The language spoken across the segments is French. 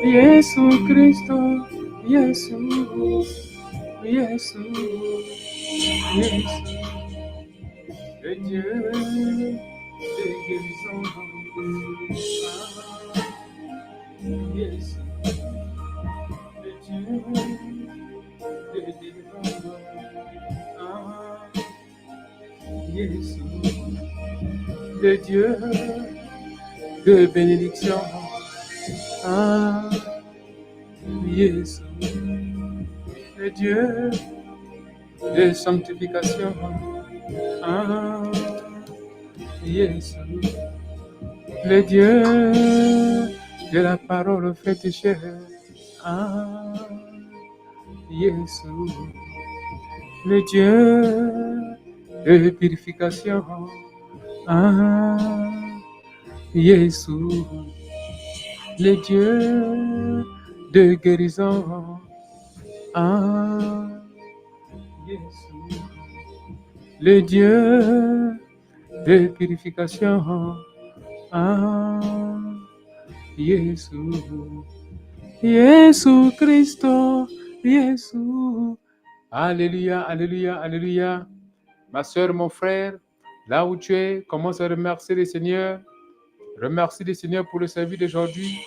Jésus Cristo, Jésus, Jésus, Jésus, le Dieu de guérison. Jésus, le Dieu de délivrance. Jésus, le Dieu de bénédiction. Jésus, le Dieu de sanctification. Jésus, le Dieu de la parole faite chair. Jésus, le Dieu de purification. Jésus, le Dieu de guérison. Jésus, le Dieu de purification. Jésus, Jésus Christo, Jésus. Alléluia, alléluia, alléluia. Ma soeur, mon frère, là où tu es, commence à remercier le Seigneur. Remercie le Seigneur pour le service d'aujourd'hui.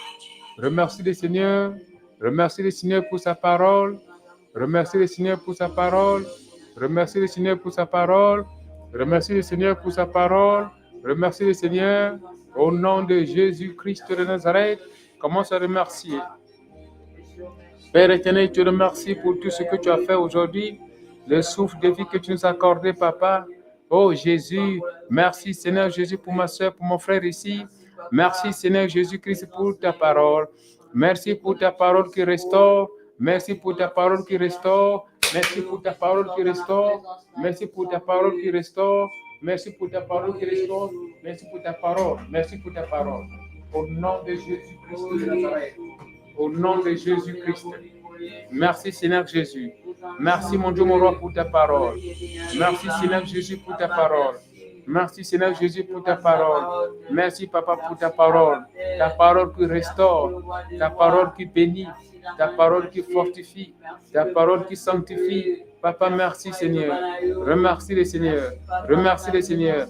Remercie le Seigneur. Remercie le Seigneur pour sa parole. Remercie le Seigneur pour sa parole. Remercie le Seigneur pour sa parole. Remercie le Seigneur pour sa parole. Remercie le Seigneur. Au nom de Jésus-Christ de Nazareth, commence à remercier. Père éternel, je te remercie pour tout ce que tu as fait aujourd'hui. Le souffle de vie que tu nous as accordé, Papa. Oh Jésus, merci Seigneur Jésus pour ma soeur, pour mon frère ici. Merci Seigneur Jésus-Christ pour ta parole. Merci pour ta parole qui restaure. Merci pour ta parole qui restaure. Merci pour ta parole qui restaure. Merci pour ta parole qui restaure. Merci pour ta parole qui restaure. Merci pour ta parole. Merci pour ta parole. Au nom de Jésus-Christ de Nazareth. Au nom de Jésus-Christ. Merci Seigneur Jésus. Merci mon Dieu, mon roi, pour ta parole. Merci Seigneur Jésus pour ta parole. Merci Seigneur Jésus pour ta parole. Merci Papa pour ta parole. Ta parole qui restaure. Ta parole qui bénit. Ta parole qui fortifie. Ta parole qui sanctifie. Papa, merci Seigneur. Remercie le Seigneur. Remercie le Seigneur.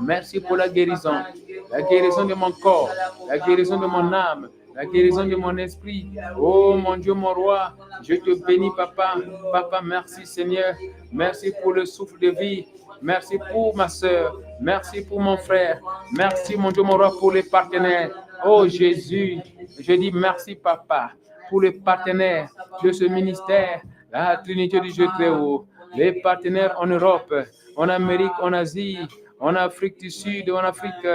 Merci pour la guérison. La guérison de mon corps. La guérison de mon âme. La guérison de mon esprit. Oh mon Dieu, mon roi, je te bénis, Papa. Papa, merci Seigneur. Merci pour le souffle de vie. Merci pour ma soeur. Merci pour mon frère. Merci mon Dieu, mon roi, pour les partenaires. Oh Jésus, je dis merci, Papa, pour les partenaires de ce ministère, la Trinité du Dieu très haut. Les partenaires en Europe, en Amérique, en Asie, en Afrique du Sud, en Afrique.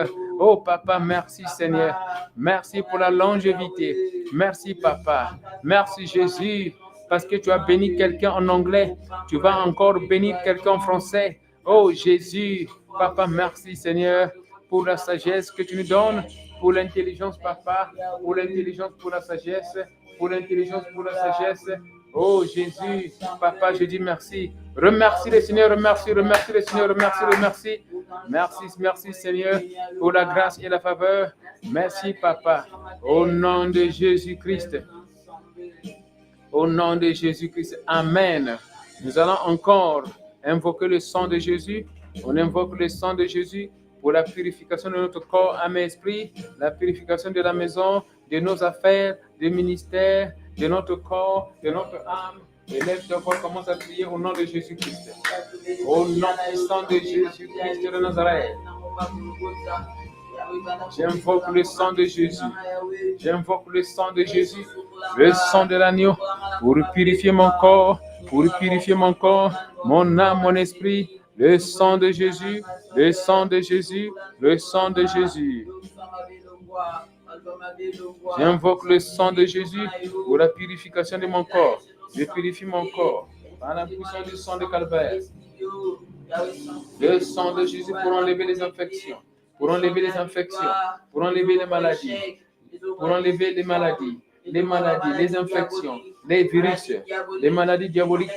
Oh Papa, merci Seigneur. Merci pour la longévité. Merci Papa. Merci Jésus. Parce que tu as béni quelqu'un en anglais. Tu vas encore bénir quelqu'un en français. Oh Jésus. Papa, merci Seigneur pour la sagesse que tu nous donnes. Pour l'intelligence Papa. Pour l'intelligence, pour la sagesse. Pour l'intelligence, pour la sagesse. Oh Jésus. Papa, je dis merci. Remercie le Seigneur. Remercie le Seigneur. Remercie. Merci Seigneur pour la grâce et la faveur. Merci Papa. Au nom de Jésus-Christ. Au nom de Jésus-Christ. Amen. Nous allons encore invoquer le sang de Jésus. On invoque le sang de Jésus pour la purification de notre corps, âme et esprit, la purification de la maison, de nos affaires, des ministères, de notre corps, de notre âme. Et lève ta voix, commence à prier au nom de Jésus-Christ. Au nom puissant de Jésus-Christ de Nazareth. J'invoque le sang de Jésus. J'invoque le sang de Jésus. Le sang de l'agneau pour purifier mon corps, mon âme, mon esprit. Le sang de Jésus, le sang de Jésus, le sang de Jésus. J'invoque le sang de Jésus pour la purification de mon corps. Je purifie mon corps par la puissance du sang de Calvaire. Le sang de Jésus pour enlever les infections, pour enlever les maladies, les infections, les virus, les maladies diaboliques.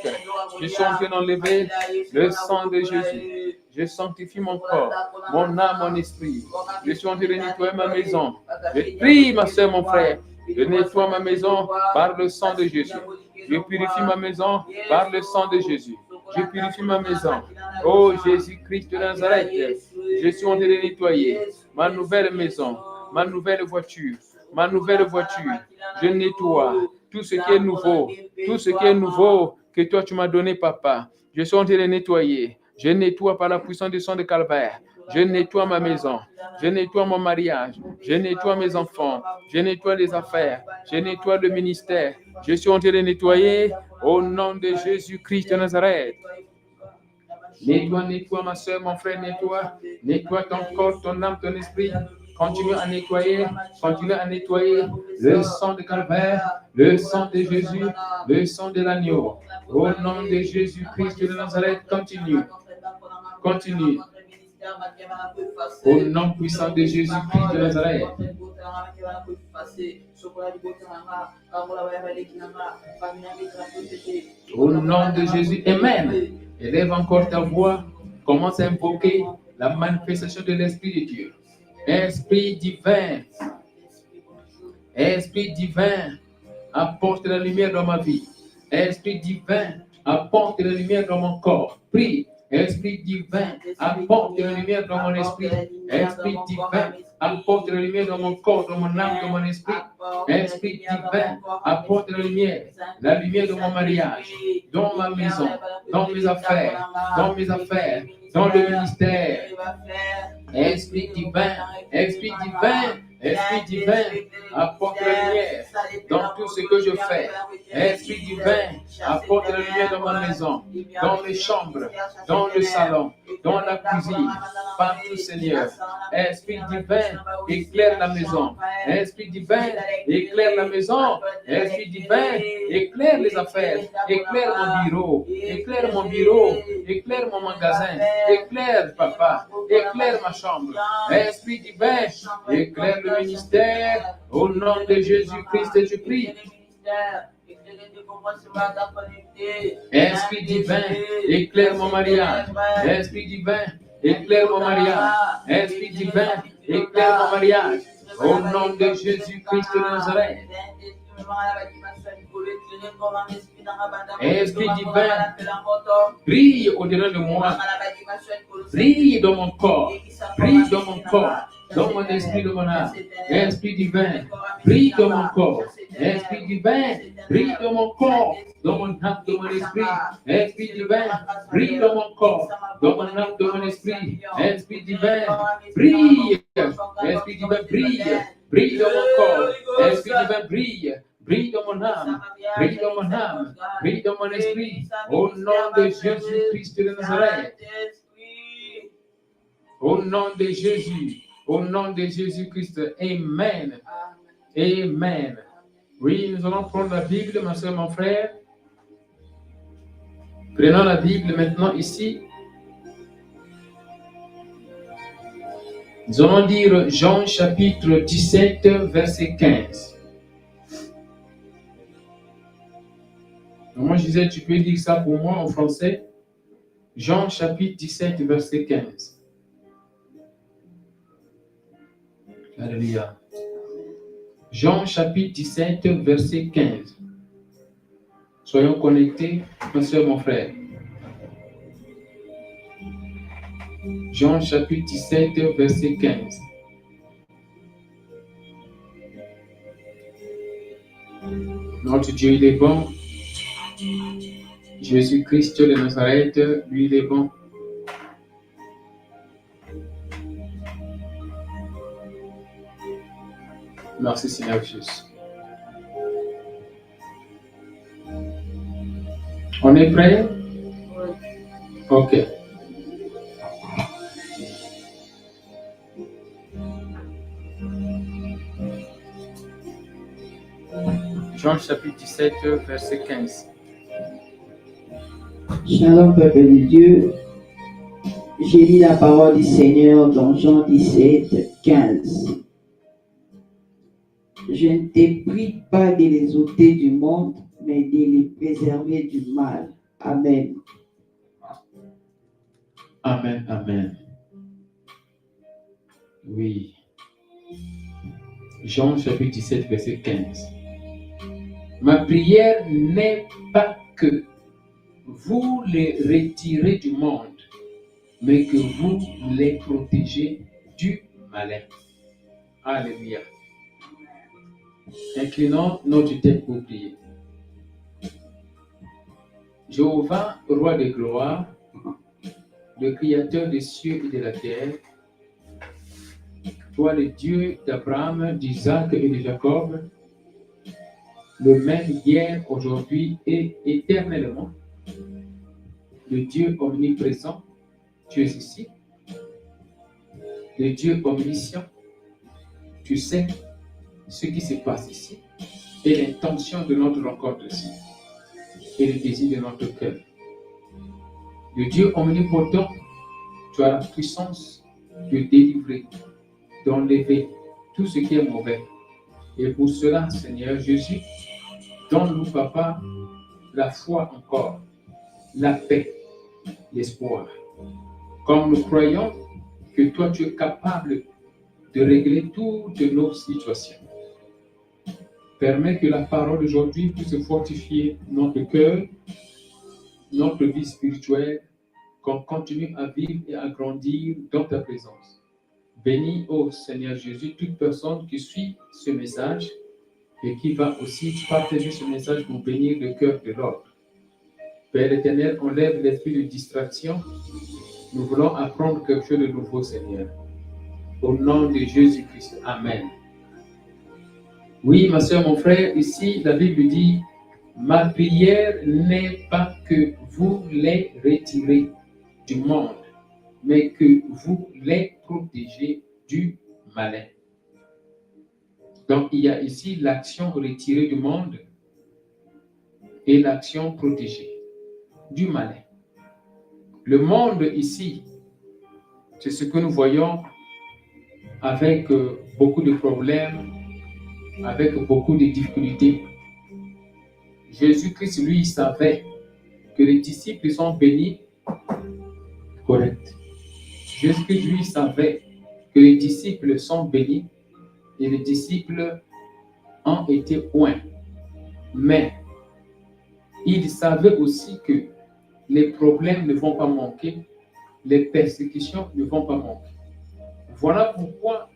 Je suis en train d'enlever le sang de Jésus. Je sanctifie mon corps, mon âme, mon esprit. Je suis en train de nettoyer ma maison. Je prie, ma soeur, mon frère. Je nettoie ma maison par le sang de Jésus. Je purifie ma maison par le sang de Jésus. Je purifie ma maison. Oh Jésus-Christ de Nazareth, je suis en train de nettoyer ma nouvelle maison, ma nouvelle voiture, ma nouvelle voiture. Je nettoie tout ce qui est nouveau, tout ce qui est nouveau que toi tu m'as donné, papa. Je suis en train de nettoyer. Je nettoie par la puissance du sang de Calvaire. Je nettoie ma maison. Je nettoie mon mariage. Je nettoie mes enfants. Je nettoie les affaires. Je nettoie le ministère. Je suis en train de nettoyer au nom de Jésus-Christ de Nazareth. Nettoie, nettoie ma soeur, mon frère, nettoie. Nettoie ton corps, ton âme, ton esprit. Continue à nettoyer. Continue à nettoyer le sang de Calvaire, le sang de Jésus, le sang de l'agneau. Au nom de Jésus-Christ de Nazareth, continue. Continue. Au nom puissant de Jésus-Christ de Nazareth. Au nom de Jésus, Amen. Élève encore ta voix. Commence à invoquer la manifestation de l'Esprit de Dieu. Esprit divin. Esprit divin, apporte la lumière dans ma vie. Esprit divin, apporte la lumière dans mon corps. Prie. Esprit divin, apporte la lumière dans mon esprit. Esprit divin, apporte la lumière dans mon corps, dans mon âme, dans mon esprit. Esprit divin, apporte la lumière dans mon mariage, dans ma maison, dans mes affaires, dans le ministère. Esprit divin, Esprit divin, Esprit divin, apporte la lumière dans tout ce que je fais. Esprit divin, apporte la lumière dans ma maison, dans mes chambres, dans le salon, dans la cuisine, partout, Seigneur. Esprit divin, éclaire la maison. Esprit divin, éclaire la maison. Esprit divin, éclaire les affaires. Éclaire mon bureau. Éclaire mon bureau. Éclaire mon magasin. Éclaire, papa. Éclaire ma chambre. Esprit divin, éclaire le ministère. Au nom de Jésus-Christ, je prie. Esprit divin, éclaire mon mariage. Esprit divin, éclaire mon mariage. Esprit divin, éclaire mon mariage. Au nom de Jésus-Christ de Nazareth. Esprit divin, brille au-delà de moi. Brille dans mon corps. Brille dans mon corps. Dans mon esprit, dans mon âme. Esprit divin, brille dans mon corps. Esprit divin, brille dans mon corps. Dans mon âme, dans mon esprit. Esprit divin, brille dans mon corps. Dans mon âme, dans mon esprit. Esprit divin, brille. Esprit divin, brille. Brille dans mon corps. Esprit divin, brille. Brille dans mon âme, brille dans mon âme, brille dans mon esprit, au nom de Jésus-Christ de Nazareth. Au nom de Jésus, au nom de Jésus-Christ, Amen. Amen. Oui, nous allons prendre la Bible, ma soeur, mon frère. Prenons la Bible maintenant ici. Nous allons lire Jean chapitre 17, verset 15. Moi, je disais, tu peux lire ça pour moi en français. Jean chapitre 17, verset 15. Alléluia. Jean chapitre 17, verset 15. Soyons connectés, ma soeur, mon frère. Jean chapitre 17, verset 15. Notre Dieu, il est bon. Jésus-Christ de Nazareth, lui, il est bon. Merci Seigneur Jésus. On est prêt? Ok. Jean chapitre 17, verset 15. Shalom, peuple de Dieu. J'ai lu la parole du Seigneur dans Jean 17, 15. Je ne t'ai pris pas de les ôter du monde, mais de les préserver du mal. Amen. Amen, amen. Oui. Jean chapitre 17, verset 15. Ma prière n'est pas que vous les retirez du monde, mais que vous les protégez du malin. Alléluia. Inclinons notre tête pour prier. Jéhovah, roi de gloire, le créateur des cieux et de la terre, toi le Dieu d'Abraham, d'Isaac et de Jacob, le même hier, aujourd'hui et éternellement, le Dieu omniprésent, tu es ici, le Dieu omniscient, tu sais ce qui se passe ici et l'intention de notre rencontre ici et le désir de notre cœur. Le Dieu omnipotent, tu as la puissance de délivrer, d'enlever tout ce qui est mauvais. Et pour cela, Seigneur Jésus, donne-nous, Papa, la foi encore, la paix, l'espoir. Comme nous croyons que toi, tu es capable de régler toutes nos situations. Permets que la parole d'aujourd'hui puisse fortifier notre cœur, notre vie spirituelle, qu'on continue à vivre et à grandir dans ta présence. Bénis, ô Seigneur Jésus, toute personne qui suit ce message et qui va aussi partager ce message pour bénir le cœur de l'autre. Père éternel, enlève l'esprit de distraction. Nous voulons apprendre quelque chose de nouveau, Seigneur. Au nom de Jésus-Christ. Amen. Oui, ma soeur, mon frère, ici, la Bible dit, ma prière n'est pas que vous les retirez du monde, mais que vous les protégez du malin. Donc, il y a ici l'action retirée du monde et l'action protégée du malin. Le monde ici, c'est ce que nous voyons avec beaucoup de problèmes, avec beaucoup de difficultés. Jésus-Christ, lui, il savait que les disciples sont bénis. Correct. Jésus-Christ, lui, savait que les disciples sont bénis et les disciples ont été oints. Mais il savait aussi que les problèmes ne vont pas manquer, les persécutions ne vont pas manquer. Voilà pourquoi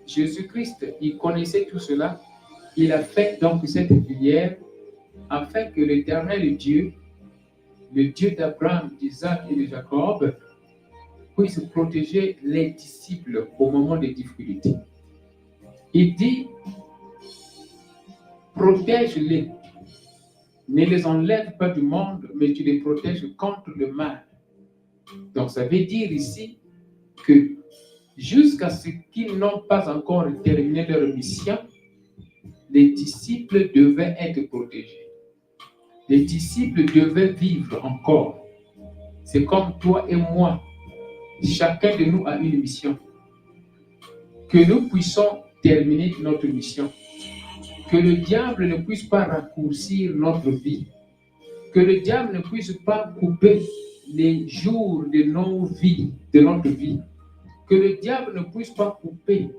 Jésus-Christ, il connaissait tout cela. Il a fait donc cette prière afin que l'Éternel Dieu, le Dieu d'Abraham, d'Isaac et de Jacob, puisse protéger les disciples au moment des difficultés. Il dit, protège-les, ne les enlève pas du monde, mais tu les protèges contre le mal. Donc ça veut dire ici que jusqu'à ce qu'ils n'ont pas encore terminé leur mission, les disciples devaient être protégés. Les disciples devaient vivre encore. C'est comme toi et moi. Chacun de nous a une mission. Que nous puissions terminer notre mission. Que le diable ne puisse pas raccourcir notre vie. Que le diable ne puisse pas couper les jours de nos vies, de notre vie. Que le diable ne puisse pas couper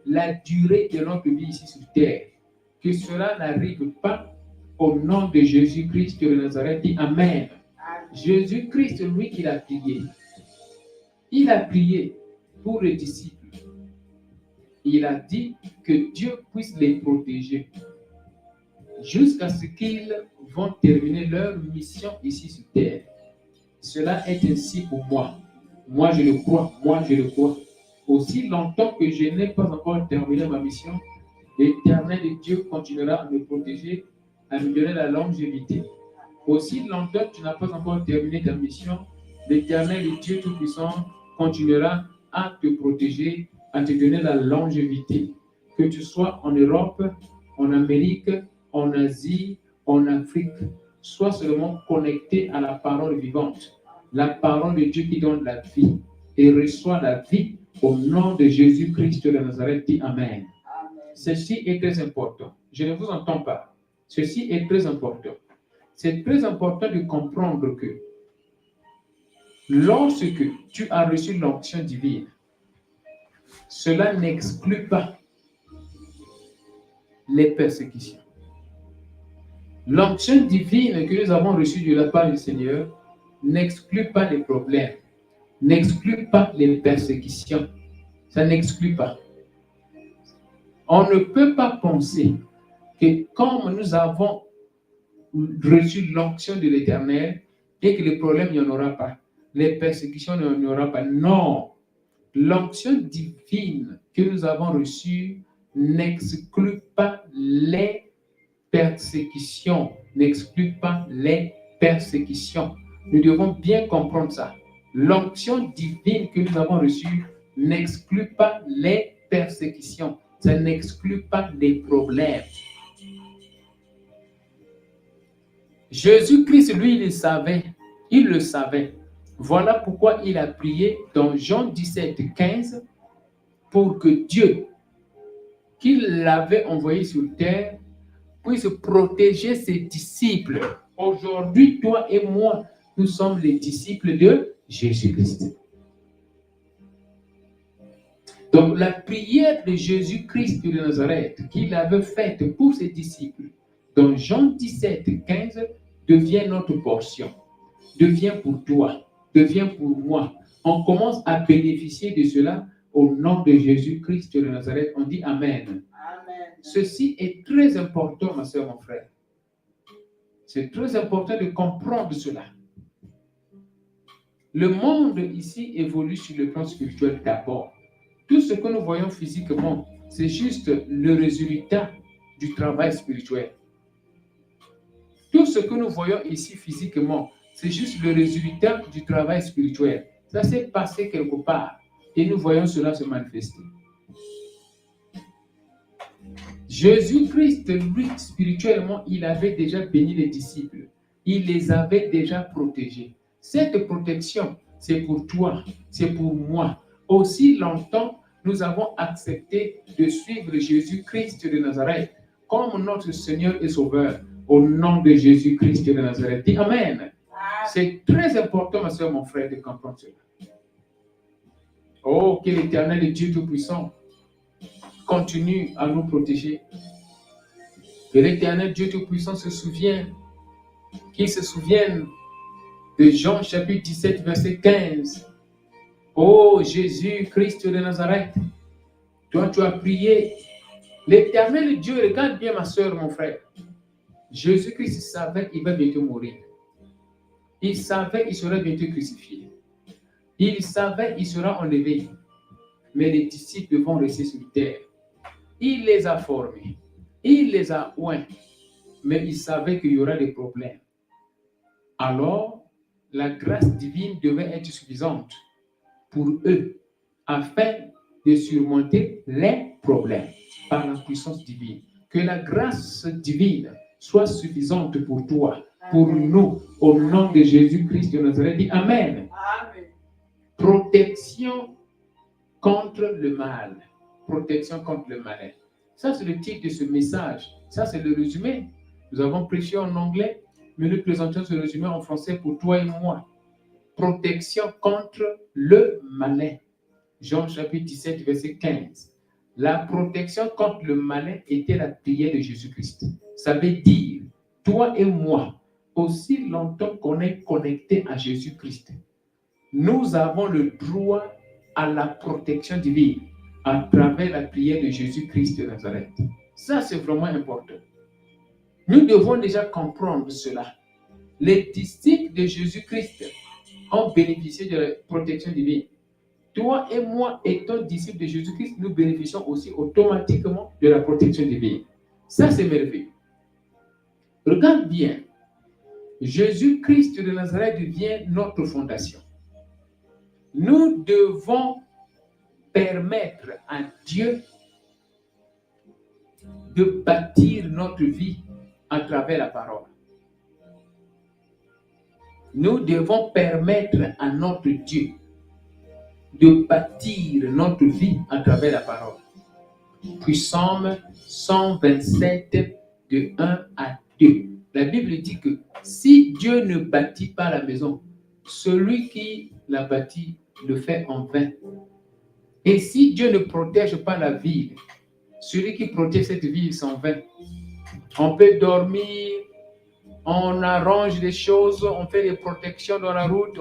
la durée de notre vie ici sur terre. Que cela n'arrive pas au nom de Jésus-Christ de Nazareth. Dit Amen. Jésus-Christ, lui, il a prié. Il a prié pour les disciples. Il a dit que Dieu puisse les protéger jusqu'à ce qu'ils vont terminer leur mission ici sur terre. Cela est ainsi pour moi. Moi, je le crois. Moi, je le crois. Aussi longtemps que je n'ai pas encore terminé ma mission, l'Éternel Dieu continuera à me protéger, à me donner la longévité. Aussi longtemps que tu n'as pas encore terminé ta mission, l'Éternel Dieu Tout-Puissant continuera à te protéger, à te donner la longévité. Que tu sois en Europe, en Amérique, en Asie, en Afrique, sois seulement connecté à la parole vivante, la parole de Dieu qui donne la vie, et reçois la vie au nom de Jésus-Christ de Nazareth. Dit Amen. Ceci est très important. Je ne vous entends pas. Ceci est très important. C'est très important de comprendre que Lorsque tu as reçu l'onction divine, cela n'exclut pas les persécutions. L'onction divine que nous avons reçue de la part du Seigneur n'exclut pas les problèmes, n'exclut pas les persécutions. Ça n'exclut pas. On ne peut pas penser que comme nous avons reçu l'onction de l'Éternel et que les problèmes, il n'y en aura pas. Les persécutions, il n'y en aura pas. Non. L'onction divine que nous avons reçue n'exclut pas les persécutions. N'exclut pas les persécutions. Nous devons bien comprendre ça. L'onction divine que nous avons reçue n'exclut pas les persécutions. Ça n'exclut pas les problèmes. Jésus-Christ, lui, il le savait. Il le savait. Voilà pourquoi il a prié dans Jean 17, 15 pour que Dieu, qui l'avait envoyé sur terre, puisse protéger ses disciples. Aujourd'hui, toi et moi, nous sommes les disciples de Jésus-Christ. Donc, la prière de Jésus-Christ de Nazareth qu'il avait faite pour ses disciples, dans Jean 17, 15, devient notre portion, devient pour toi, devient pour moi. On commence à bénéficier de cela au nom de Jésus-Christ de Nazareth. On dit Amen. Amen. Ceci est très important, ma soeur, mon frère. C'est très important de comprendre cela. Le monde ici évolue sur le plan spirituel d'abord. Tout ce que nous voyons physiquement, c'est juste le résultat du travail spirituel. Tout ce que nous voyons ici physiquement, c'est juste le résultat du travail spirituel. Ça s'est passé quelque part et nous voyons cela se manifester. Jésus-Christ, lui, spirituellement, il avait déjà béni les disciples. Il les avait déjà protégés. Cette protection, c'est pour toi, c'est pour moi. Aussi longtemps, nous avons accepté de suivre Jésus-Christ de Nazareth comme notre Seigneur et Sauveur. Au nom de Jésus-Christ de Nazareth. Dis Amen. C'est très important, ma soeur, mon frère, de comprendre cela. Oh, que l'Éternel et Dieu Tout-Puissant continue à nous protéger. Que l'Éternel Dieu Tout-Puissant se souvienne, qu'il se souvienne de Jean chapitre 17, verset 15. Oh, Jésus-Christ de Nazareth, toi tu as prié. L'Éternel Dieu, regarde bien ma soeur, mon frère. Jésus-Christ savait qu'il va bientôt mourir. Il savait qu'il serait bientôt crucifié. Il savait qu'il sera enlevé. Mais les disciples vont rester sur terre. Il les a formés. Il les a oints. Mais il savait qu'il y aura des problèmes. Alors, la grâce divine devait être suffisante pour eux afin de surmonter les problèmes par la puissance divine. Que la grâce divine soit suffisante pour toi, pour nous, au nom de Jésus-Christ de Nazareth. Dis Amen. Amen. Protection contre le mal. Protection contre le malin. Ça, c'est le titre de ce message. Ça, c'est le résumé. Nous avons prêché en anglais, mais nous présentons ce résumé en français pour toi et moi. Protection contre le malin. Jean chapitre 17, verset 15. La protection contre le malin était la prière de Jésus-Christ. Ça veut dire, toi et moi, aussi longtemps qu'on est connecté à Jésus-Christ, nous avons le droit à la protection divine à travers la prière de Jésus-Christ de Nazareth. Ça, c'est vraiment important. Nous devons déjà comprendre cela. Les disciples de Jésus-Christ ont bénéficié de la protection divine. Toi et moi, étant disciples de Jésus-Christ, nous bénéficions aussi automatiquement de la protection divine. Ça, c'est merveilleux. Regarde bien. Jésus-Christ de Nazareth devient notre fondation. Nous devons permettre à Dieu de bâtir notre vie à travers la parole. Nous devons permettre à notre Dieu de bâtir notre vie à travers la parole. Puis Psaume 127, de 1 à 2. La Bible dit que si Dieu ne bâtit pas la maison, celui qui l'a bâti le fait en vain. Et si Dieu ne protège pas la ville, celui qui protège cette ville, c'est en vain. On peut dormir, on arrange des choses, on fait des protections dans la route,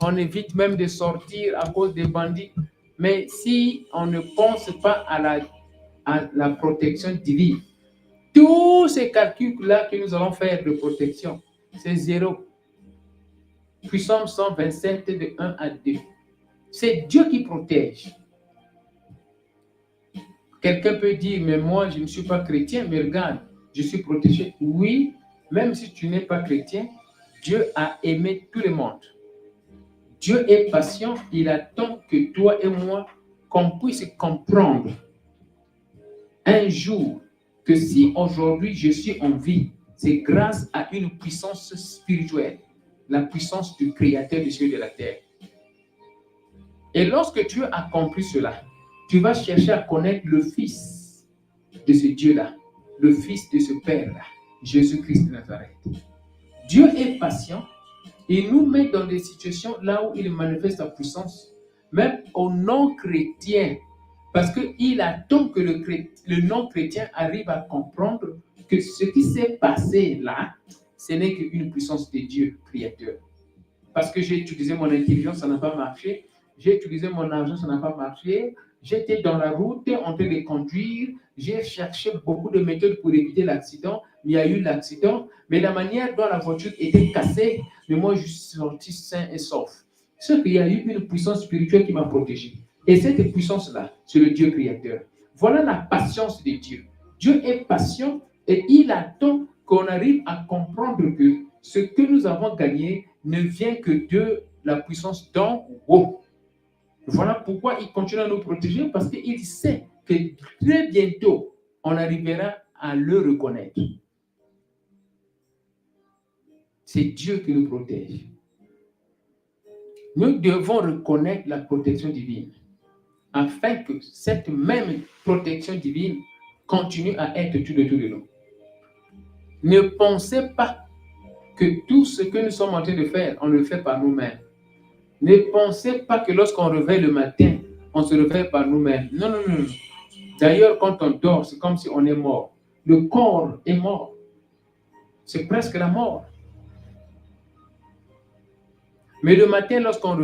on évite même de sortir à cause des bandits. Mais si on ne pense pas à la protection divine, tous ces calculs-là que nous allons faire de protection, c'est zéro. Psalm 127 de 1 à 2. C'est Dieu qui protège. Quelqu'un peut dire, mais moi, je ne suis pas chrétien, mais regarde, je suis protégé. Oui, même si tu n'es pas chrétien, Dieu a aimé tout le monde. Dieu est patient, il attend que toi et moi, qu'on puisse comprendre un jour que si aujourd'hui je suis en vie, c'est grâce à une puissance spirituelle, la puissance du Créateur du ciel et de la terre. Et lorsque tu as compris cela, tu vas chercher à connaître le Fils de ce Dieu-là, le Fils de ce Père-là, Jésus-Christ de Nazareth. Dieu est patient. Il nous met dans des situations là où il manifeste sa puissance, même aux non-chrétiens, parce qu'il attend que le non-chrétien arrive à comprendre que ce qui s'est passé là, ce n'est qu'une puissance de Dieu, Créateur. Parce que j'ai utilisé mon intelligence, ça n'a pas marché. J'ai utilisé mon argent, ça n'a pas marché. J'étais dans la route en train de conduire. J'ai cherché beaucoup de méthodes pour éviter l'accident. Il y a eu l'accident. Mais la manière dont la voiture était cassée, mais moi, je suis sorti sain et sauf. C'est qu'il y a eu une puissance spirituelle qui m'a protégé. Et cette puissance-là, c'est le Dieu créateur. Voilà la patience de Dieu. Dieu est patient et il attend qu'on arrive à comprendre que ce que nous avons gagné ne vient que de la puissance d'en haut. Voilà pourquoi il continue à nous protéger, parce qu'il sait que très bientôt, on arrivera à le reconnaître. C'est Dieu qui nous protège. Nous devons reconnaître la protection divine, afin que cette même protection divine continue à être tout autour de nous. Ne pensez pas que tout ce que nous sommes en train de faire, on le fait par nous-mêmes. Ne pensez pas que lorsqu'on réveille le matin, on se réveille par nous-mêmes. Non, non, non. D'ailleurs, quand on dort, c'est comme si on est mort. Le corps est mort. C'est presque la mort. Mais le matin, lorsqu'on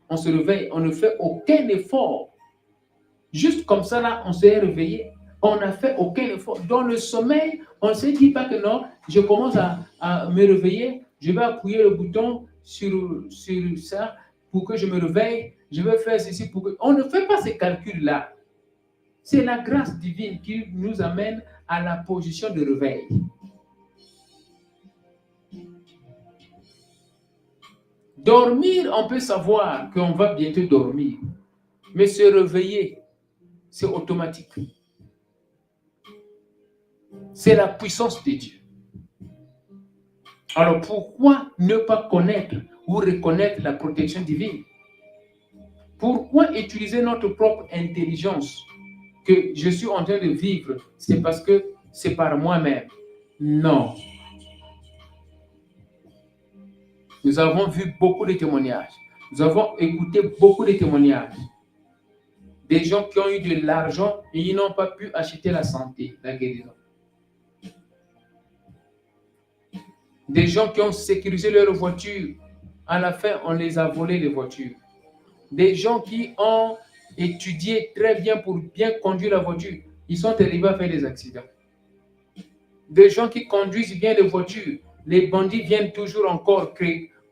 on se réveille, on ne fait aucun effort. Juste comme ça, là, on s'est réveillé. On n'a fait aucun effort. Dans le sommeil, on ne se dit pas que non, je commence à me réveiller, je vais appuyer le bouton sur ça pour que je me réveille, je vais faire ceci pour que... On ne fait pas ces calculs-là. C'est la grâce divine qui nous amène à la position de réveil. Dormir, on peut savoir qu'on va bientôt dormir. Mais se réveiller, c'est automatique. C'est la puissance de Dieu. Alors pourquoi ne pas connaître ou reconnaître la protection divine? Pourquoi utiliser notre propre intelligence que je suis en train de vivre? C'est parce que c'est par moi-même. Non. Nous avons vu beaucoup de témoignages. Nous avons écouté beaucoup de témoignages. Des gens qui ont eu de l'argent et ils n'ont pas pu acheter la santé, la guérison. Des gens qui ont sécurisé leur voiture. À la fin, on les a volé les voitures. Des gens qui ont étudié très bien pour bien conduire la voiture. Ils sont arrivés à faire des accidents. Des gens qui conduisent bien les voitures. Les bandits viennent toujours encore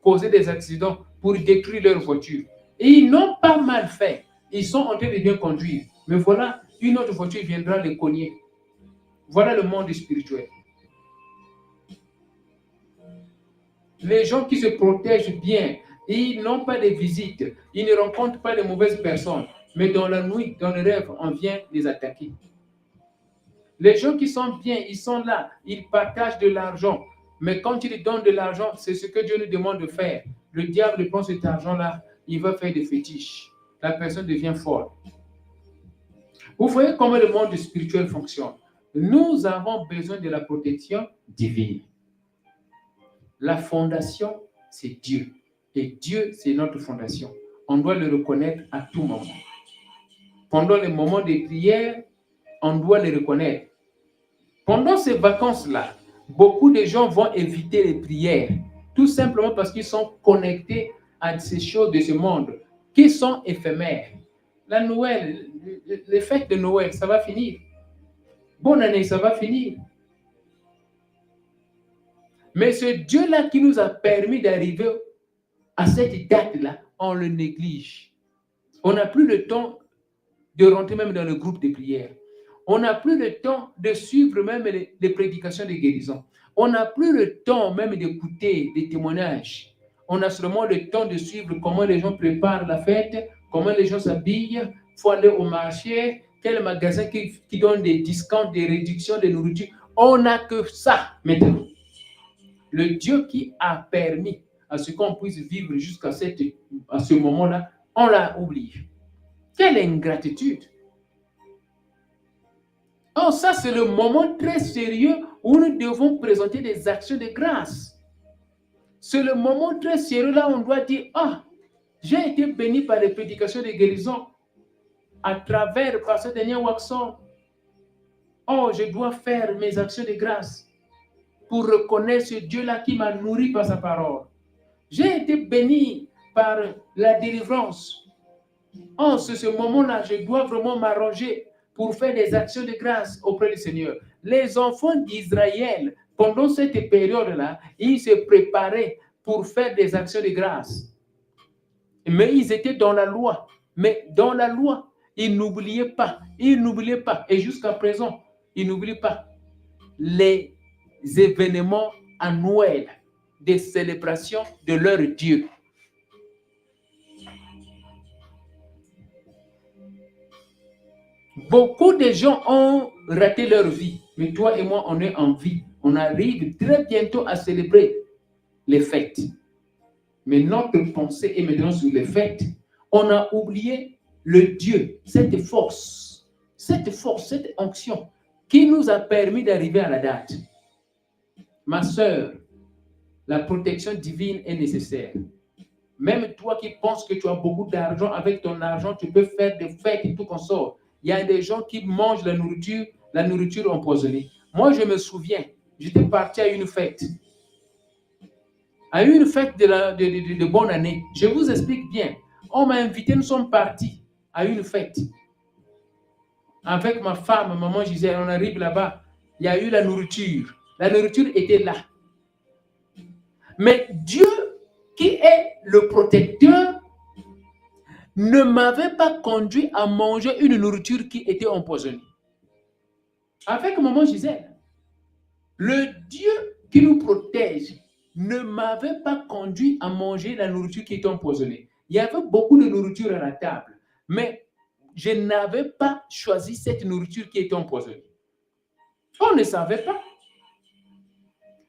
causer des accidents pour détruire leur voiture. Et ils n'ont pas mal fait. Ils sont en train de bien conduire. Mais voilà, une autre voiture viendra les cogner. Voilà le monde spirituel. Les gens qui se protègent bien, ils n'ont pas de visites, ils ne rencontrent pas de mauvaises personnes. Mais dans la nuit, dans le rêve, on vient les attaquer. Les gens qui sont bien, ils sont là, ils partagent de l'argent. Mais quand ils donnent de l'argent, c'est ce que Dieu nous demande de faire. Le diable prend cet argent-là, il va faire des fétiches. La personne devient folle. Vous voyez comment le monde spirituel fonctionne. Nous avons besoin de la protection divine. La fondation, c'est Dieu. Et Dieu, c'est notre fondation. On doit le reconnaître à tout moment. Pendant les moments de prière, on doit le reconnaître. Pendant ces vacances-là, beaucoup de gens vont éviter les prières, tout simplement parce qu'ils sont connectés à ces choses de ce monde qui sont éphémères. La Noël, les fêtes de Noël, ça va finir. Bonne année, ça va finir. Mais ce Dieu-là qui nous a permis d'arriver à cette date-là, on le néglige. On n'a plus le temps de rentrer même dans le groupe de prière. On n'a plus le temps de suivre même les prédications de guérison. On n'a plus le temps même d'écouter des témoignages. On a seulement le temps de suivre comment les gens préparent la fête, comment les gens s'habillent, il faut aller au marché, quel magasin qui donne des discounts, des réductions de nourriture. On n'a que ça maintenant. Le Dieu qui a permis à ce qu'on puisse vivre jusqu'à ce moment-là, on l'a oublié. Quelle ingratitude! Oh, ça, c'est le moment très sérieux où nous devons présenter des actions de grâce. C'est le moment très sérieux là où on doit dire, ah, j'ai été béni par les prédications de guérison à travers par ce dernier Waxon. Oh, je dois faire mes actions de grâce pour reconnaître ce Dieu-là qui m'a nourri par sa parole. J'ai été béni par la délivrance. Oh, c'est ce moment-là, je dois vraiment m'arranger pour faire des actions de grâce auprès du Seigneur. Les enfants d'Israël, pendant cette période-là, ils se préparaient pour faire des actions de grâce. Mais ils étaient dans la loi. Mais dans la loi, ils n'oubliaient pas. Ils n'oubliaient pas. Et jusqu'à présent, ils n'oublient pas les événements annuels des célébrations de leur Dieu. Beaucoup de gens ont raté leur vie, mais toi et moi, on est en vie. On arrive très bientôt à célébrer les fêtes. Mais notre pensée est maintenant sur les fêtes. On a oublié le Dieu, cette force, cette onction qui nous a permis d'arriver à la date. Ma sœur, la protection divine est nécessaire. Même toi qui penses que tu as beaucoup d'argent, avec ton argent, tu peux faire des fêtes et tout qu'on sort. Il y a des gens qui mangent la nourriture empoisonnée. Moi, je me souviens, j'étais parti à une fête. À une fête de bonne année. Je vous explique bien. On m'a invité, nous sommes partis à une fête. Avec ma femme, maman Gisèle, on arrive là-bas. Il y a eu la nourriture. La nourriture était là. Mais Dieu, qui est le protecteur, ne m'avait pas conduit à manger une nourriture qui était empoisonnée. Avec maman Gisèle, le Dieu qui nous protège ne m'avait pas conduit à manger la nourriture qui était empoisonnée. Il y avait beaucoup de nourriture à la table, mais je n'avais pas choisi cette nourriture qui était empoisonnée. On ne savait pas.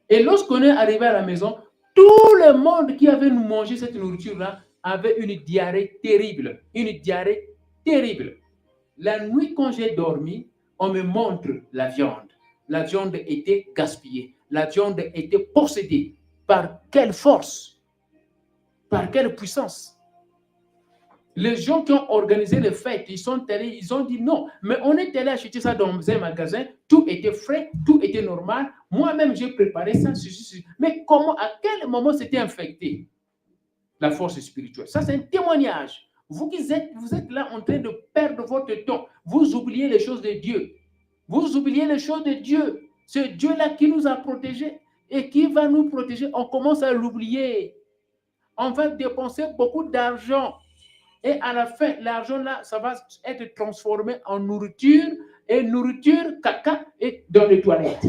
Et lorsqu'on est arrivé à la maison, tout le monde qui avait mangé cette nourriture-là avait une diarrhée terrible. Une diarrhée terrible. La nuit, quand j'ai dormi, on me montre la viande. La viande était gaspillée. La viande était possédée. Par quelle force? Par quelle puissance? Les gens qui ont organisé les fêtes, ils sont allés, ils ont dit non, mais on est allé acheter ça dans un magasin, tout était frais, tout était normal. Moi-même, j'ai préparé ça. Mais comment, à quel moment c'était infecté? La force spirituelle. Ça, c'est un témoignage. Vous êtes là en train de perdre votre temps. Vous oubliez les choses de Dieu. Vous oubliez les choses de Dieu. Ce Dieu-là qui nous a protégés et qui va nous protéger, on commence à l'oublier. On va dépenser beaucoup d'argent. Et à la fin, l'argent-là, ça va être transformé en nourriture, et nourriture, caca, et dans les toilettes.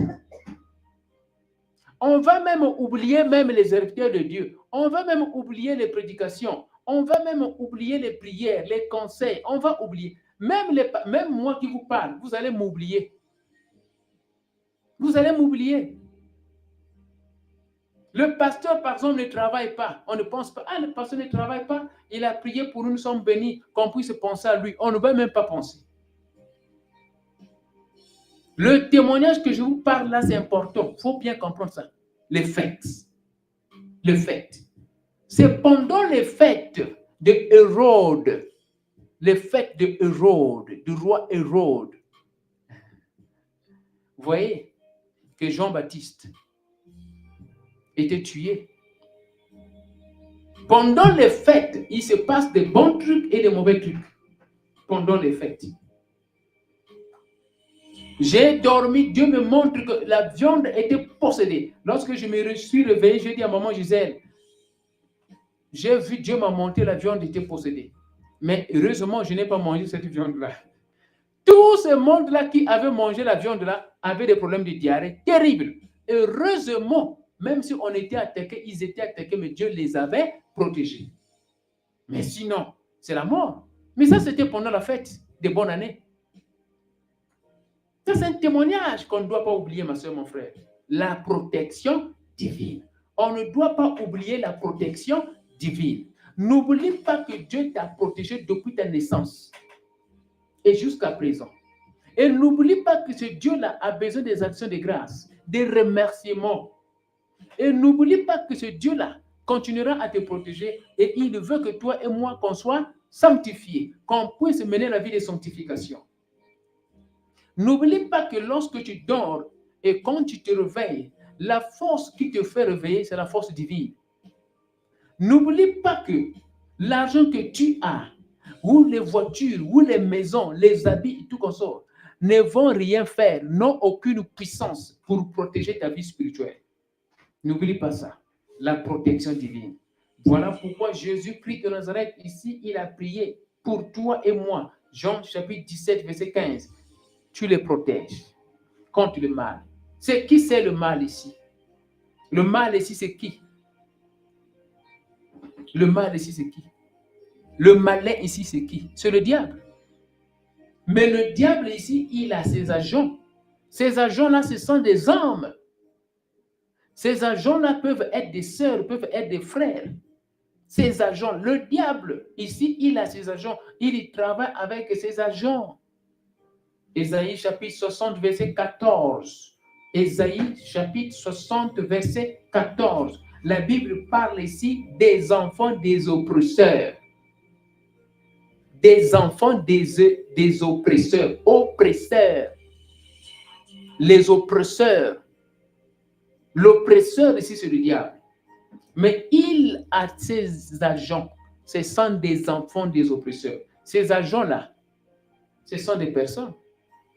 On va même oublier même les serviteurs de Dieu. On va même oublier les prédications. On va même oublier les prières, les conseils. On va oublier. Même moi qui vous parle, vous allez m'oublier. Vous allez m'oublier. Le pasteur, par exemple, ne travaille pas. On ne pense pas, le pasteur ne travaille pas. Il a prié pour nous, nous sommes bénis, qu'on puisse penser à lui. On ne va même pas penser. Le témoignage que je vous parle là, c'est important. Il faut bien comprendre ça. Les fêtes. Les fêtes. C'est pendant les fêtes de Hérode, les fêtes de Hérode, du roi Hérode. Vous voyez que Jean-Baptiste était tué. Pendant les fêtes, il se passe des bons trucs et des mauvais trucs. Pendant les fêtes. J'ai dormi, Dieu me montre que la viande était possédée. Lorsque je me suis réveillé, j'ai dit à maman Gisèle, j'ai vu Dieu m'a montré, la viande était possédée. Mais heureusement, je n'ai pas mangé cette viande-là. Tout ce monde-là qui avait mangé la viande-là avait des problèmes de diarrhée terribles. Heureusement, même si on était attaqués, ils étaient attaqués, mais Dieu les avait protégés. Mais sinon, c'est la mort. Mais ça, c'était pendant la fête des bonnes années. Ça, c'est un témoignage qu'on ne doit pas oublier, ma soeur, mon frère. La protection divine. On ne doit pas oublier la protection divine. N'oublie pas que Dieu t'a protégé depuis ta naissance et jusqu'à présent. Et n'oublie pas que ce Dieu-là a besoin des actions de grâce, des remerciements. Et n'oublie pas que ce Dieu-là continuera à te protéger et il veut que toi et moi, qu'on soit sanctifiés, qu'on puisse mener la vie de sanctification. N'oublie pas que lorsque tu dors et quand tu te réveilles, la force qui te fait réveiller, c'est la force divine. N'oublie pas que l'argent que tu as, ou les voitures, ou les maisons, les habits et tout consort, ne vont rien faire, n'ont aucune puissance pour protéger ta vie spirituelle. N'oublie pas ça, la protection divine. Voilà pourquoi Jésus-Christ de Nazareth, ici, il a prié pour toi et moi. Jean chapitre 17, verset 15. Tu les protèges contre le mal. C'est qui c'est le mal ici? Le mal ici, c'est qui? Le mal ici, c'est qui? Le malin ici, c'est qui? C'est le diable. Mais le diable ici, il a ses agents. Ces agents-là, ce sont des âmes. Ces agents-là peuvent être des sœurs, peuvent être des frères. Ces agents, le diable, ici, il a ses agents. Il y travaille avec ses agents. Ésaïe chapitre 60, verset 14. Ésaïe chapitre 60, verset 14. La Bible parle ici des enfants des oppresseurs. Des enfants des oppresseurs. Oppresseurs. Les oppresseurs. L'oppresseur ici, c'est le diable. Mais il a ses agents. Ce sont des enfants des oppresseurs. Ces agents-là, ce sont des personnes.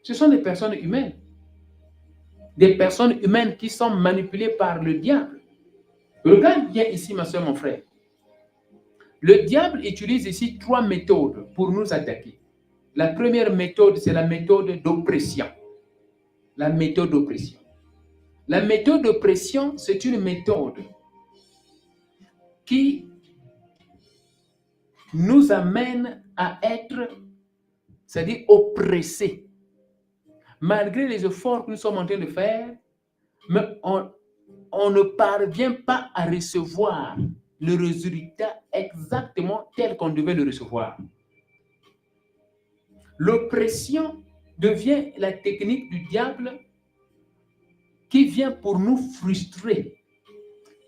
Ce sont des personnes humaines. Des personnes humaines qui sont manipulées par le diable. Regarde bien ici, ma soeur, mon frère. Le diable utilise ici 3 méthodes pour nous attaquer. La première méthode, c'est la méthode d'oppression. La méthode d'oppression. La méthode d'oppression, c'est une méthode qui nous amène à être, c'est-à-dire oppressés. Malgré les efforts que nous sommes en train de faire, mais on ne parvient pas à recevoir le résultat exactement tel qu'on devait le recevoir. L'oppression devient la technique du diable qui vient pour nous frustrer,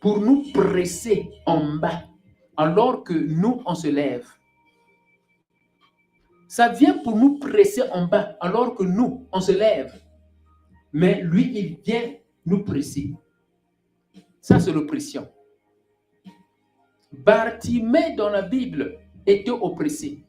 pour nous presser en bas, alors que nous, on se lève. Ça vient pour nous presser en bas, alors que nous, on se lève. Mais lui, il vient nous presser. Ça, c'est l'oppression. Bartimée, dans la Bible, était oppressé.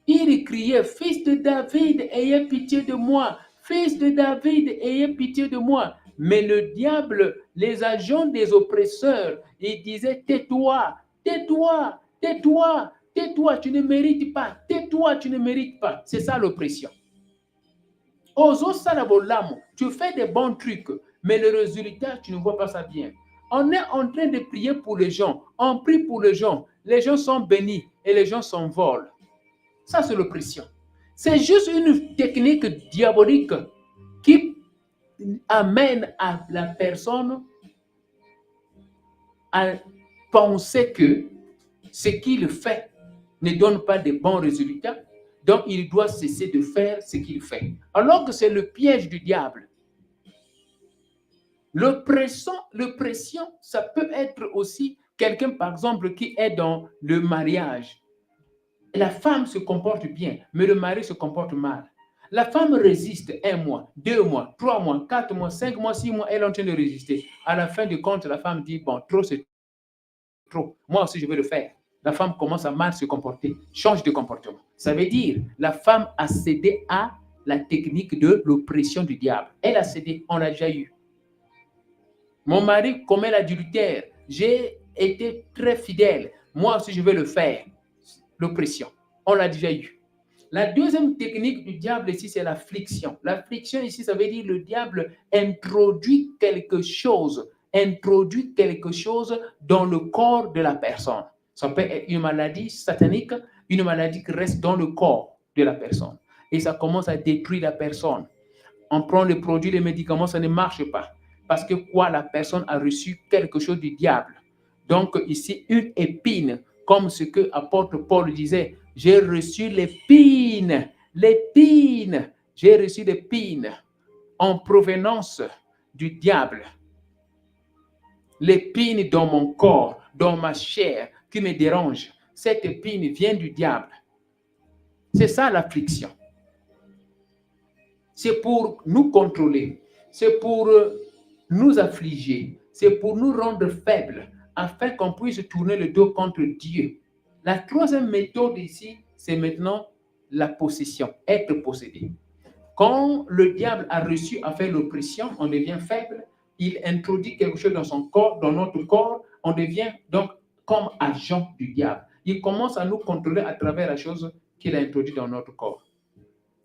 Il criait, « Fils de David, ayez pitié de moi. Fils de David, ayez pitié de moi. » Mais le diable, les agents des oppresseurs, ils disaient, « Tais-toi, tais-toi, tais-toi, tais-toi, tu ne mérites pas. Tais-toi, tu ne mérites pas. » C'est ça l'oppression. Tu fais des bons trucs, mais le résultat, tu ne vois pas ça bien. On est en train de prier pour les gens. On prie pour les gens sont bénis et les gens s'envolent. Ça, c'est l'oppression. C'est juste une technique diabolique qui amène à la personne à penser que ce qu'il fait ne donne pas de bons résultats, donc il doit cesser de faire ce qu'il fait. Alors que c'est le piège du diable. L'oppression, ça peut être aussi Quelqu'un, par exemple, qui est dans le mariage, la femme se comporte bien, mais le mari se comporte mal. La femme résiste 1 mois, 2 mois, 3 mois, 4 mois, 5 mois, 6 mois, elle est en train de résister. À la fin du compte, la femme dit, bon, trop c'est trop. Moi aussi, je vais le faire. La femme commence à mal se comporter, change de comportement. Ça veut dire, la femme a cédé à la technique de l'oppression du diable. Elle a cédé, on l'a déjà eu. Mon mari commet l'adultère. J'ai été très fidèle. Moi aussi, je vais le faire. L'oppression. On l'a déjà eu. La deuxième technique du diable ici, c'est l'affliction. L'affliction ici, ça veut dire le diable introduit quelque chose dans le corps de la personne. Ça peut être une maladie satanique, une maladie qui reste dans le corps de la personne. Et ça commence à détruire la personne. On prend les produits, les médicaments, ça ne marche pas. Parce que quoi, la personne a reçu quelque chose du diable. Donc ici, une épine, comme ce que apôtre Paul disait, j'ai reçu l'épine, j'ai reçu l'épine en provenance du diable. L'épine dans mon corps, dans ma chair, qui me dérange. Cette épine vient du diable. C'est ça l'affliction. C'est pour nous contrôler, c'est pour nous affliger, c'est pour nous rendre faibles, afin qu'on puisse tourner le dos contre Dieu. La troisième méthode ici, c'est maintenant la possession, être possédé. Quand le diable a reçu à faire l'oppression, on devient faible, il introduit quelque chose dans son corps, dans notre corps, on devient donc comme agent du diable. Il commence à nous contrôler à travers la chose qu'il a introduite dans notre corps.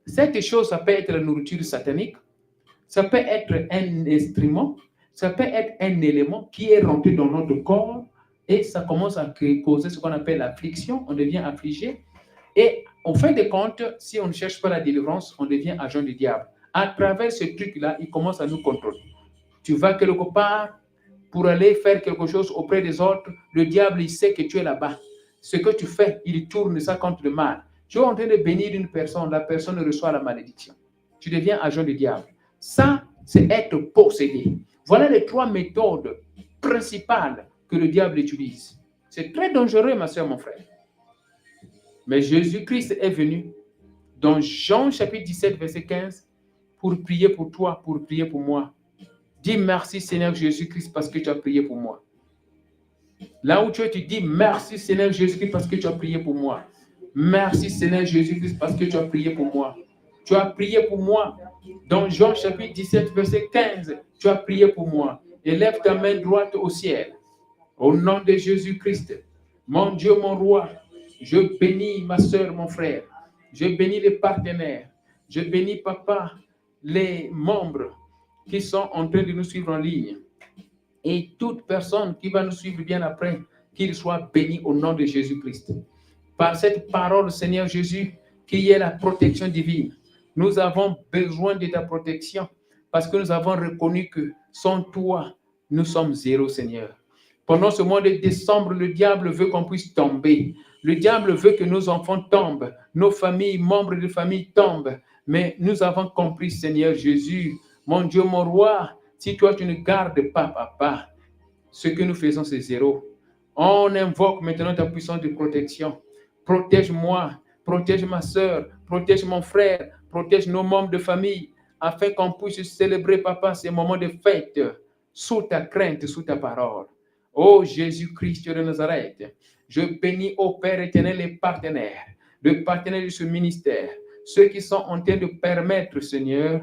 Cette chose, ça peut être la nourriture satanique, ça peut être un instrument, ça peut être un élément qui est rentré dans notre corps et ça commence à causer ce qu'on appelle l'affliction, on devient affligé. Et en fin de compte, si on ne cherche pas la délivrance, on devient agent du diable. À travers ce truc-là, il commence à nous contrôler. Tu vas quelque part pour aller faire quelque chose auprès des autres, le diable, il sait que tu es là-bas. Ce que tu fais, il tourne ça contre le mal. Tu es en train de bénir une personne, la personne reçoit la malédiction. Tu deviens agent du diable. Ça, c'est être possédé. Voilà les 3 méthodes principales que le diable utilise. C'est très dangereux, ma soeur, mon frère. Mais Jésus-Christ est venu dans Jean chapitre 17, verset 15, pour prier pour toi, pour prier pour moi. Dis merci Seigneur Jésus-Christ parce que tu as prié pour moi. Là où tu es, tu dis merci Seigneur Jésus-Christ parce que tu as prié pour moi. Merci Seigneur Jésus-Christ parce que tu as prié pour moi. Tu as prié pour moi. Dans Jean chapitre 17, verset 15, tu as prié pour moi. Élève ta main droite au ciel. Au nom de Jésus-Christ, mon Dieu, mon roi, je bénis ma soeur, mon frère. Je bénis les partenaires. Je bénis, papa, les membres qui sont en train de nous suivre en ligne. Et toute personne qui va nous suivre bien après, qu'il soit béni au nom de Jésus-Christ. Par cette parole, Seigneur Jésus, qu'il y ait la protection divine. Nous avons besoin de ta protection parce que nous avons reconnu que sans toi, nous sommes zéro, Seigneur. Pendant ce mois de décembre, le diable veut qu'on puisse tomber. Le diable veut que nos enfants tombent, nos familles, membres de famille tombent. Mais nous avons compris, Seigneur Jésus, mon Dieu, mon roi, si toi tu ne gardes pas, papa, ce que nous faisons, c'est zéro. On invoque maintenant ta puissance de protection. Protège-moi, protège ma soeur, protège mon frère, protège nos membres de famille, afin qu'on puisse célébrer, papa, ces moments de fête sous ta crainte, sous ta parole. Ô Jésus-Christ de Nazareth, je bénis au Père éternel les partenaires de ce ministère, ceux qui sont en train de permettre, Seigneur,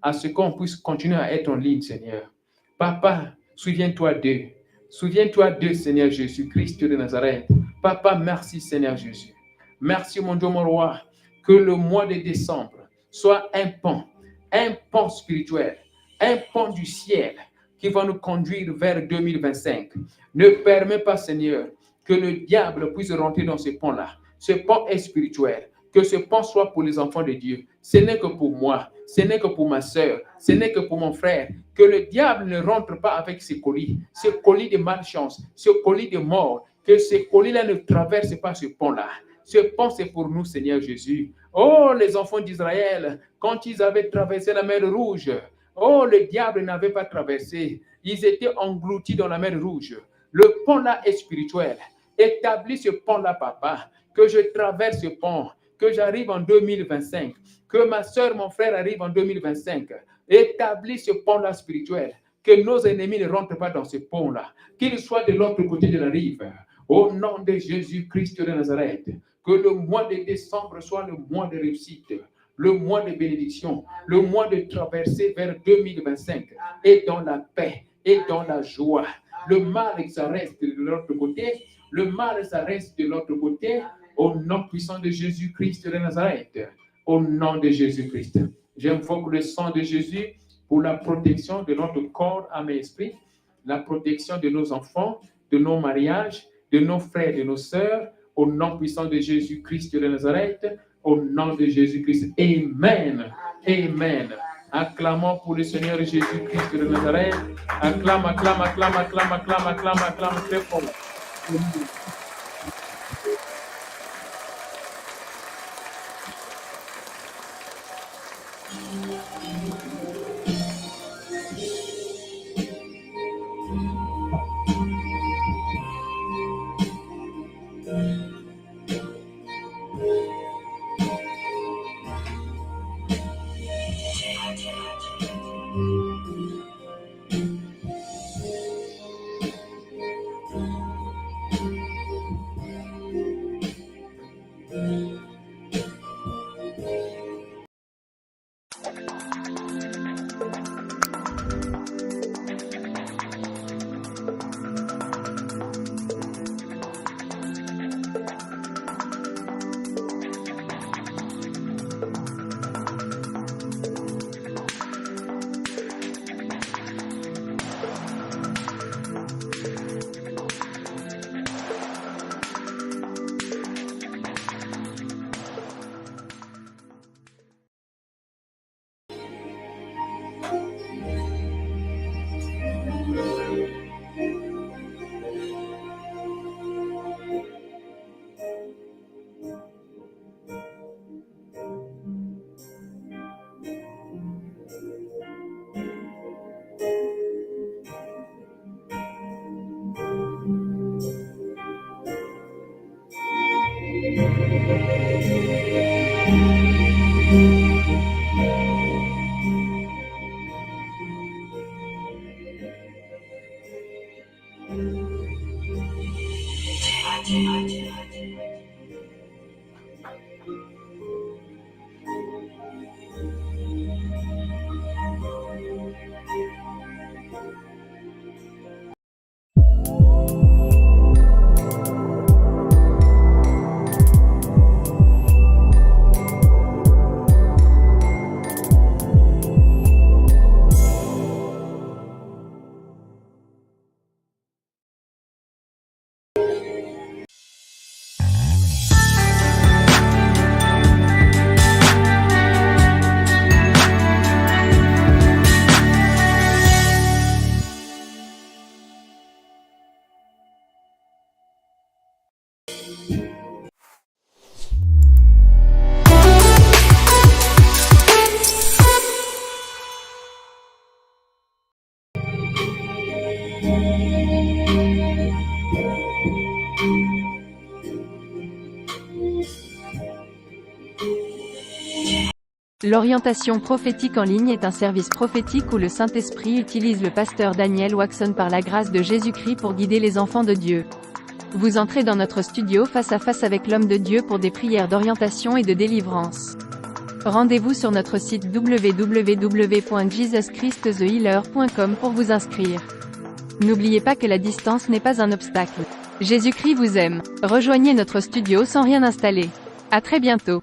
à ce qu'on puisse continuer à être en ligne, Seigneur. Papa, souviens-toi d'eux. Souviens-toi d'eux, Seigneur Jésus-Christ de Nazareth. Papa, merci, Seigneur Jésus. Merci, mon Dieu, mon roi. Que le mois de décembre soit un pont spirituel, un pont du ciel qui va nous conduire vers 2025. Ne permets pas, Seigneur, que le diable puisse rentrer dans ce pont-là. Ce pont est spirituel. Que ce pont soit pour les enfants de Dieu. Ce n'est que pour moi. Ce n'est que pour ma soeur. Ce n'est que pour mon frère. Que le diable ne rentre pas avec ses colis. Ce colis de malchance. Ce colis de mort. Que ce colis-là ne traverse pas ce pont-là. Ce pont, c'est pour nous, Seigneur Jésus. Oh, les enfants d'Israël, quand ils avaient traversé la mer Rouge, oh, le diable n'avait pas traversé. Ils étaient engloutis dans la mer Rouge. Le pont-là est spirituel. Établis ce pont-là, papa, que je traverse ce pont, que j'arrive en 2025, que ma soeur, mon frère arrive en 2025. Établis ce pont-là spirituel, que nos ennemis ne rentrent pas dans ce pont-là, qu'ils soient de l'autre côté de la rive. Au nom de Jésus-Christ de Nazareth, que le mois de décembre soit le mois de réussite, le mois de bénédiction, le mois de traversée vers 2025, et dans la paix, et dans la joie. Le mal, ça reste de l'autre côté. Le mal, ça reste de l'autre côté. Au nom puissant de Jésus-Christ de Nazareth. Au nom de Jésus-Christ. J'invoque le sang de Jésus pour la protection de notre corps, âme et esprit, la protection de nos enfants, de nos mariages, de nos frères, de nos sœurs, au nom puissant de Jésus-Christ de Nazareth, au nom de Jésus-Christ. Amen. Amen. Acclamons pour le Seigneur Jésus-Christ de Nazareth. Acclame, acclame, acclame, acclame, acclame, acclame, acclame très fort. L'orientation prophétique en ligne est un service prophétique où le Saint-Esprit utilise le pasteur Daniel Waxon par la grâce de Jésus-Christ pour guider les enfants de Dieu. Vous entrez dans notre studio face à face avec l'homme de Dieu pour des prières d'orientation et de délivrance. Rendez-vous sur notre site www.jesuschristthehealer.com pour vous inscrire. N'oubliez pas que la distance n'est pas un obstacle. Jésus-Christ vous aime. Rejoignez notre studio sans rien installer. À très bientôt.